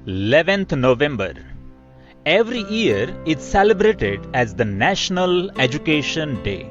11th November. Every year it's celebrated as the National Education Day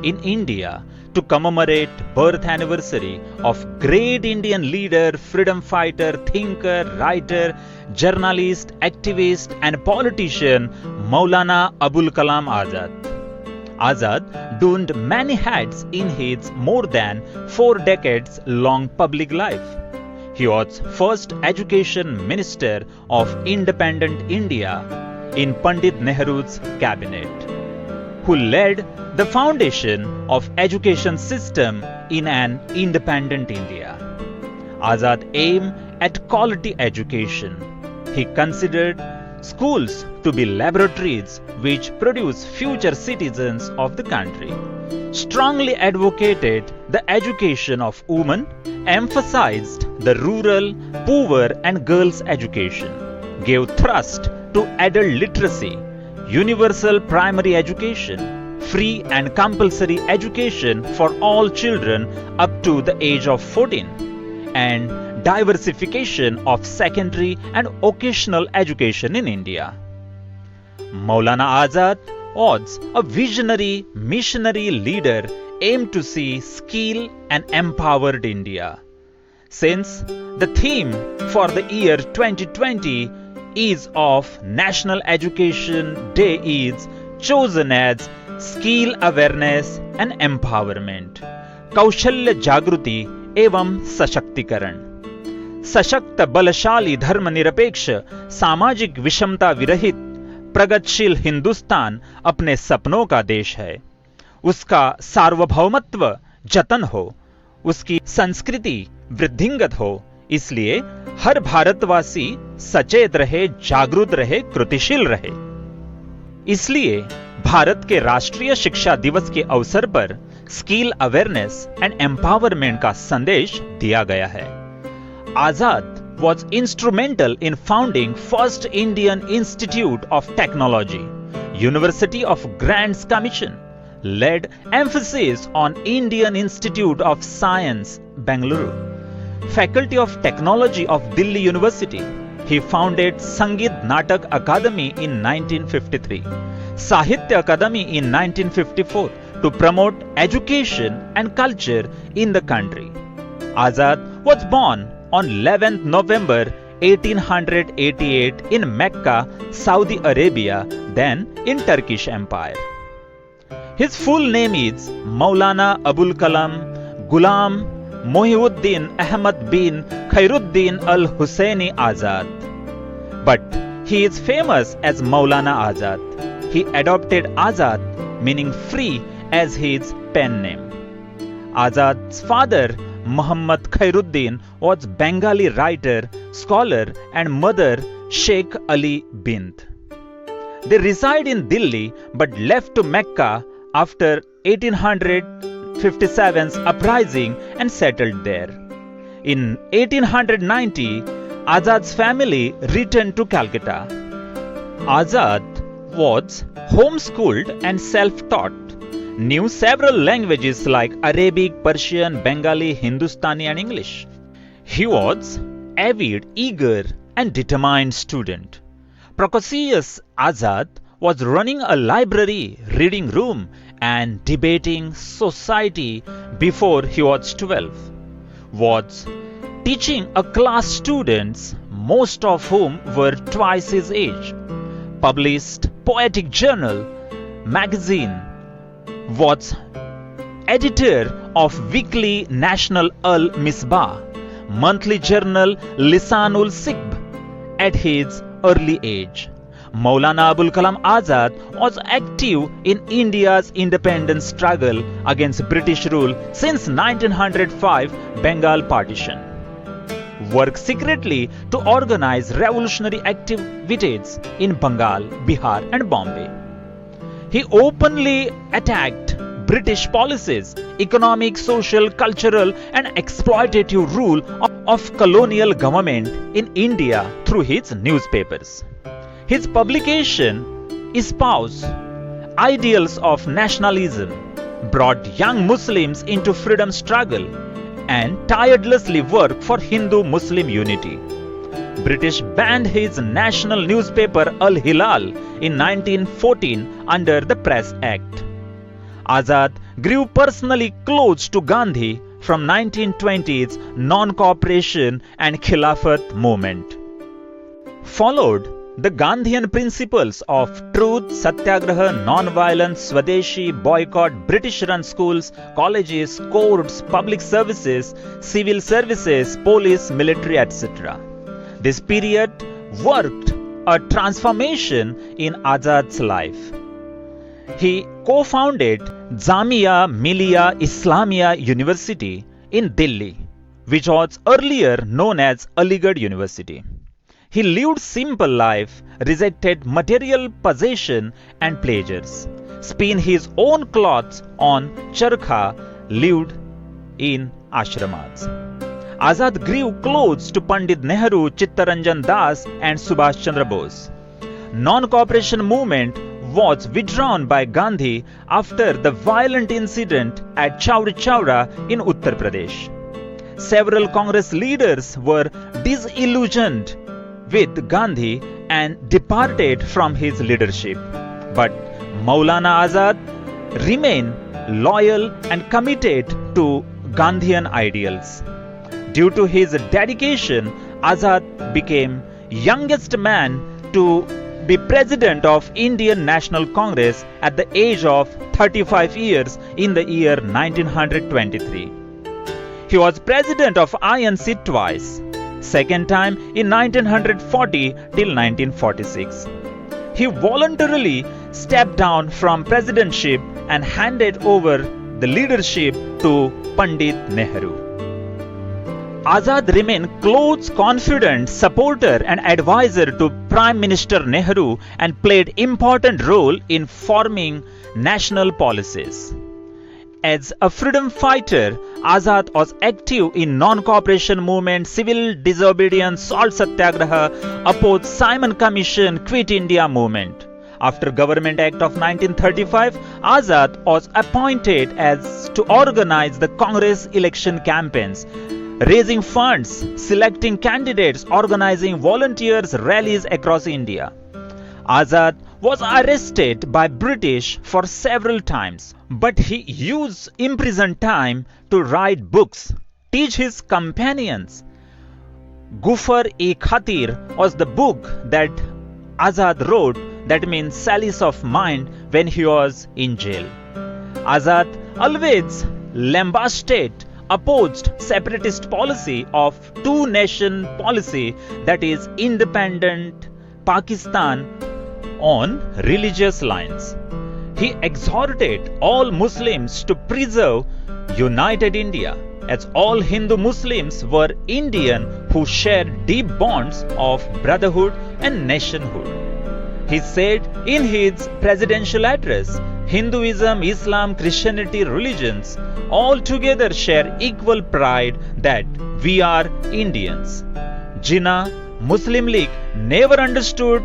in India to commemorate birth anniversary of great Indian leader, freedom fighter, thinker, writer, journalist, activist and politician Maulana Abul Kalam Azad. Azad donned many hats in his more than 4 decades long public life. He was first education minister of independent India in Pandit Nehru's cabinet, who led the foundation of education system in an independent India. Azad aimed at quality education. He considered schools to be laboratories which produce future citizens of the country, strongly advocated the education of women, emphasized the rural, poor and girls' education, gave thrust to adult literacy, universal primary education, free and compulsory education for all children up to the age of 14, and diversification of secondary and vocational education in India. Maulana Azad was a visionary missionary leader aimed to see skill and empowered India. Since the theme for the year 2020 is of National Education Day is chosen as Skill Awareness and Empowerment, कौशल्य जागृति एवं सशक्तिकरण. सशक्त बलशाली धर्मनिरपेक्ष सामाजिक विषमता विरहित प्रगतिशील हिंदुस्तान अपने सपनों का देश है. उसका सार्वभौमत्व जतन हो, उसकी संस्कृति वृद्धिंगत हो, इसलिए हर भारतवासी सचेत रहे, जागरूक रहे, कृतिशील रहे. इसलिए भारत के राष्ट्रीय शिक्षा दिवस के अवसर पर स्किल अवेयरनेस एंड एम्पावरमेंट का संदेश दिया गया है. आजाद was instrumental in founding first Indian Institute of Technology, University of Grants Commission, led emphasis on Indian Institute of Science, Bengaluru, Faculty of Technology of Delhi University. He founded Sangeet Natak Academy in 1953, Sahitya Akademi in 1954 to promote education and culture in the country. Azad was born on 11th November 1888 in Mecca, Saudi Arabia, then in Turkish Empire. His full name is Maulana Abul Kalam Ghulam Mohiuddin Ahmad bin Khairuddin Al Husseini Azad. But he is famous as Maulana Azad. He adopted Azad, meaning free, as his pen name. Azad's father Muhammad Khairuddin was Bengali writer, scholar and mother Sheikh Ali Bint. They reside in Delhi but left to Mecca after 1857's uprising and settled there. In 1890, Azad's family returned to Calcutta. Azad was homeschooled and self-taught, knew several languages like Arabic, Persian, Bengali, Hindustani and English. He was avid, eager and determined student. Precocious Azad was running a library, reading room and debating society before he was 12. Was teaching a class students, most of whom were twice his age. Published poetic journal, magazine, was editor of weekly National Al-Misbah, monthly journal Lisanul Sikh at his early age. Maulana Abul Kalam Azad was active in India's independence struggle against British rule since 1905 Bengal partition. Worked secretly to organize revolutionary activities in Bengal, Bihar and Bombay. He openly attacked British policies, economic, social, cultural and exploitative rule of colonial government in India through his newspapers. His publication espoused ideals of nationalism, brought young Muslims into freedom struggle and tirelessly worked for Hindu-Muslim unity. British banned his national newspaper Al Hilal in 1914 under the Press Act. Azad grew personally close to Gandhi from 1920s non-cooperation and Khilafat movement. Followed the Gandhian principles of truth, satyagraha, non-violence, Swadeshi, boycott, British-run schools, colleges, courts, public services, civil services, police, military, etc. This period worked a transformation in Azad's life. He co-founded Jamia Millia Islamia University in Delhi, which was earlier known as Aligarh University. He lived simple life, rejected material possession and pleasures, spun his own clothes on charkha, lived in ashramats. Azad grew close to Pandit Nehru, Chittaranjan Das and Subhash Chandra Bose. Non-cooperation movement was withdrawn by Gandhi after the violent incident at Chauri Chaura in Uttar Pradesh. Several Congress leaders were disillusioned with Gandhi and departed from his leadership. But Maulana Azad remained loyal and committed to Gandhian ideals. Due to his dedication, Azad became youngest man to be president of Indian National Congress at the age of 35 years in the year 1923. He was president of INC twice, second time in 1940 till 1946. He voluntarily stepped down from presidentship and handed over the leadership to Pandit Nehru. Azad remained close, confident supporter and advisor to Prime Minister Nehru and played important role in forming national policies. As a freedom fighter, Azad was active in non-cooperation movement, civil disobedience, salt satyagraha, opposed Simon Commission, Quit India movement. After Government Act of 1935, Azad was appointed as to organize the Congress election campaigns, raising funds, selecting candidates, organizing volunteers, rallies across India. Azad was arrested by British for several times, but he used imprisoned time to write books, teach his companions. Gufar-e-Khatir was the book that Azad wrote, that means Sallies of Mind, when he was in jail. Azad always lambasted, opposed separatist policy of two-nation policy, that is independent Pakistan on religious lines. He exhorted all Muslims to preserve united India, as all Hindu Muslims were Indian who shared deep bonds of brotherhood and nationhood. He said in his presidential address, Hinduism, Islam, Christianity, religions all together share equal pride that we are Indians. Jinnah, Muslim League never understood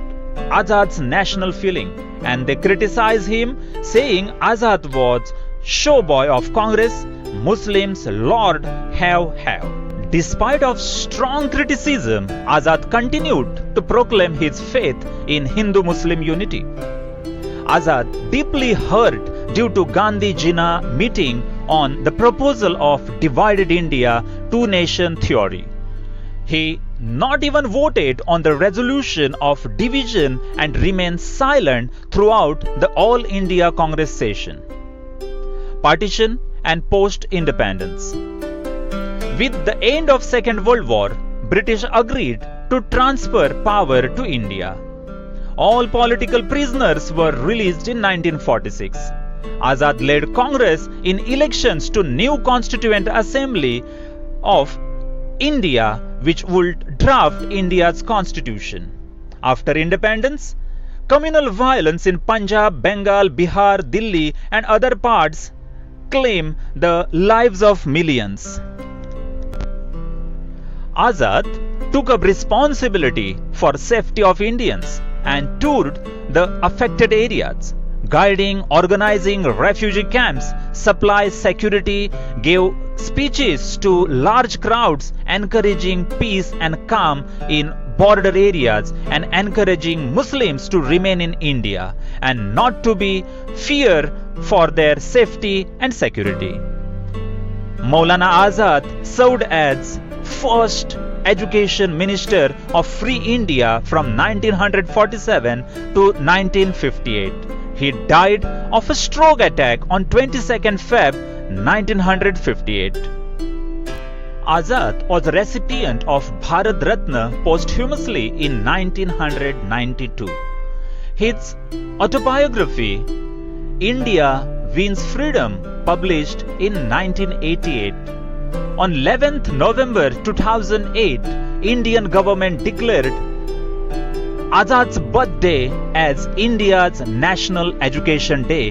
Azad's national feeling and they criticized him, saying Azad was showboy of Congress, Muslims Lord have. Despite of strong criticism, Azad continued to proclaim his faith in Hindu-Muslim unity. Azad deeply hurt due to Gandhi-Jinnah meeting on the proposal of divided India two-nation theory. He not even voted on the resolution of division and remained silent throughout the All India Congress session. Partition and post-independence. With the end of Second World War, British agreed to transfer power to India. All political prisoners were released in 1946. Azad led Congress in elections to new Constituent Assembly of India, which would draft India's constitution. After independence, communal violence in Punjab, Bengal, Bihar, Delhi and other parts claim the lives of millions. Azad took up responsibility for safety of Indians and toured the affected areas, guiding, organizing refugee camps, supplied security, gave speeches to large crowds, encouraging peace and calm in border areas and encouraging Muslims to remain in India and not to be fear for their safety and security. Maulana Azad served as first education minister of Free India from 1947 to 1958. He died of a stroke attack on 22nd Feb 1958. Azad was a recipient of Bharat Ratna posthumously in 1992. His autobiography, India Wins Freedom, published in 1988. On 11th November 2008, Indian government declared Azad's birthday as India's National Education Day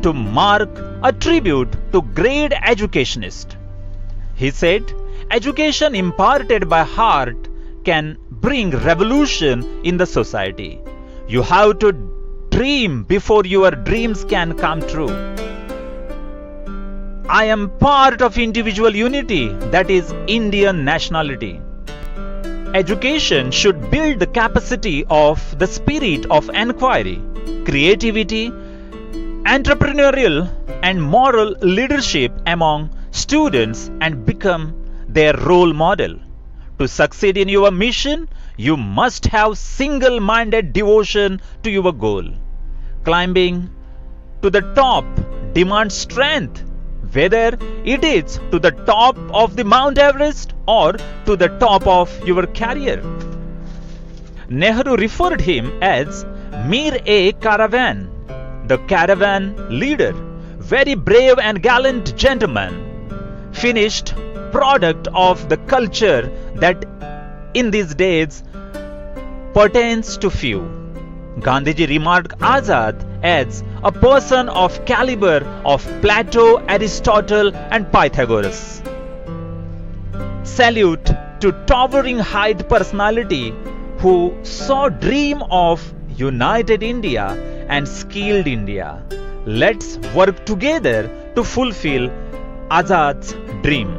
to mark a tribute to great educationist. He said, education imparted by heart can bring revolution in the society. You have to dream before your dreams can come true. I am part of individual unity, that is Indian nationality. Education should build the capacity of the spirit of inquiry, creativity, entrepreneurial and moral leadership among students and become their role model. To succeed in your mission, you must have single-minded devotion to your goal. Climbing to the top demands strength, whether it is to the top of the Mount Everest or to the top of your career. Nehru referred him as Mir-e-Caravan, the caravan leader, very brave and gallant gentleman, finished product of the culture that in these days pertains to few. Gandhiji remarked Azad as a person of caliber of Plato, Aristotle and Pythagoras. Salute to towering height personality who saw dream of united India and skilled India. Let's work together to fulfill Azad's dream.